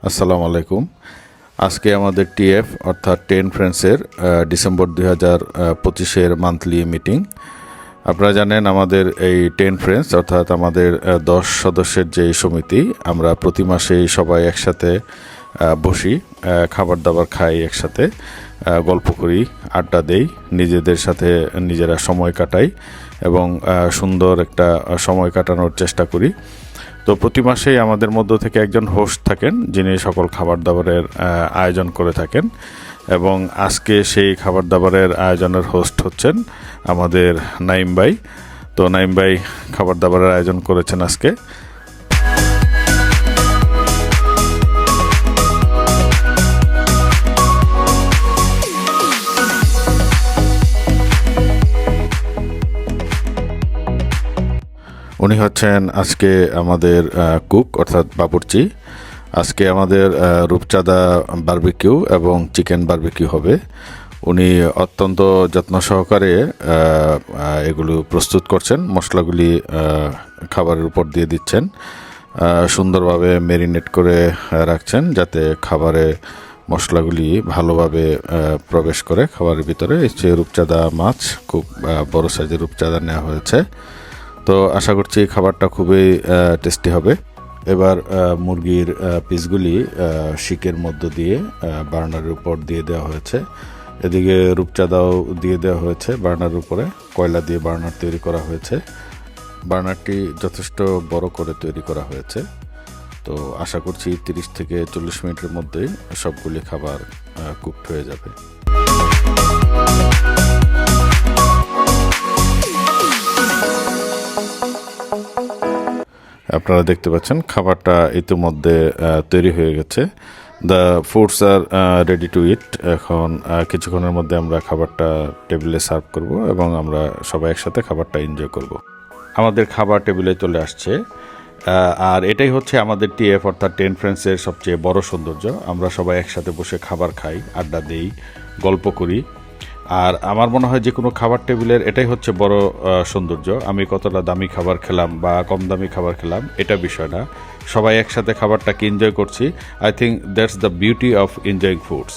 আসসালামু আলাইকুম। আজকে আমাদের টিএফ অর্থাৎ 10 ফ্রেন্ডসের ডিসেম্বর 2025-এর মান্থলি মিটিং। আপনারা জানেন আমাদের এই 10 ফ্রেন্ডস অর্থাৎ আমাদের 10 সদস্যের যে সমিতি, আমরা প্রতি মাসেই সবাই একসাথে বসি, খাবার দাবার খাই, একসাথে গল্প করি, আড্ডা দেই, নিজেদের সাথে নিজেরা সময় কাটাই এবং সুন্দর একটা সময় কাটানোর চেষ্টা করি। তো প্রতি মাসেই আমাদের মধ্য থেকে একজন হোস্ট থাকেন, যিনি সকল খাবার দাবারের আয়োজন করে থাকেন এবং আজকে সেই খাবার দাবারের আয়োজনের হোস্ট হচ্ছেন আমাদের নাইম ভাই। তো নাইম ভাই খাবার দাবারের আয়োজন করেছেন আজকে। উনি হচ্ছেন আজকে আমাদের কুক অর্থাৎ বাবুর্চি। আজকে আমাদের রূপচাঁদা বারবিকিউ এবং চিকেন বারবিকিউ হবে। উনি অত্যন্ত যত্ন সহকারে এগুলো প্রস্তুত করছেন, মশলাগুলি খাবারের উপর দিয়ে দিচ্ছেন, সুন্দরভাবে ম্যারিনেট করে রাখছেন যাতে খাবারে মশলাগুলি ভালোভাবে প্রবেশ করে খাবারের ভিতরে। এই রূপচাঁদা মাছ, খুব বড় সাইজের রূপচাঁদা নেওয়া হয়েছে। তো আশা করছি খাবারটা খুবই টেস্টি হবে। এবার মুরগির পিসগুলি শিকের মধ্য দিয়ে বার্নারের উপর দিয়ে দেওয়া হয়েছে। এদিকে রূপচাঁদাও দিয়ে দেওয়া হয়েছে বার্নারের উপরে। কয়লা দিয়ে বার্নার তৈরি করা হয়েছে। বার্নারটি যথেষ্ট বড় করে তৈরি করা হয়েছে। তো আশা করছি 30 থেকে 40 মিনিটের মধ্যেই সবগুলি খাবার কুকড হয়ে যাবে। আপনারা দেখতে পাচ্ছেন খাবারটা ইতিমধ্যে তৈরি হয়ে গেছে। The foods are ready to eat. এখন কিছুক্ষণের মধ্যে আমরা খাবারটা টেবিলে সার্ভ করব এবং আমরা সবাই একসাথে খাবারটা এনজয় করব। আমাদের খাবার টেবিলে চলে আসছে, আর এটাই হচ্ছে আমাদের টিএফ অর্থাৎ 10 ফ্রেন্ডসের সবচেয়ে বড় সৌন্দর্য। আমরা সবাই একসাথে বসে খাবার খাই, আড্ডা দেই, গল্প করি। আর আমার মনে হয় যে কোনো খাবার টেবিলের এটাই হচ্ছে বড় সৌন্দর্য। আমি কতটা দামি খাবার খেলাম বা কম দামি খাবার খেলাম এটা বিষয় না, সবাই একসাথে খাবারটাকে এনজয় করছি। I think that's the beauty of enjoying foods.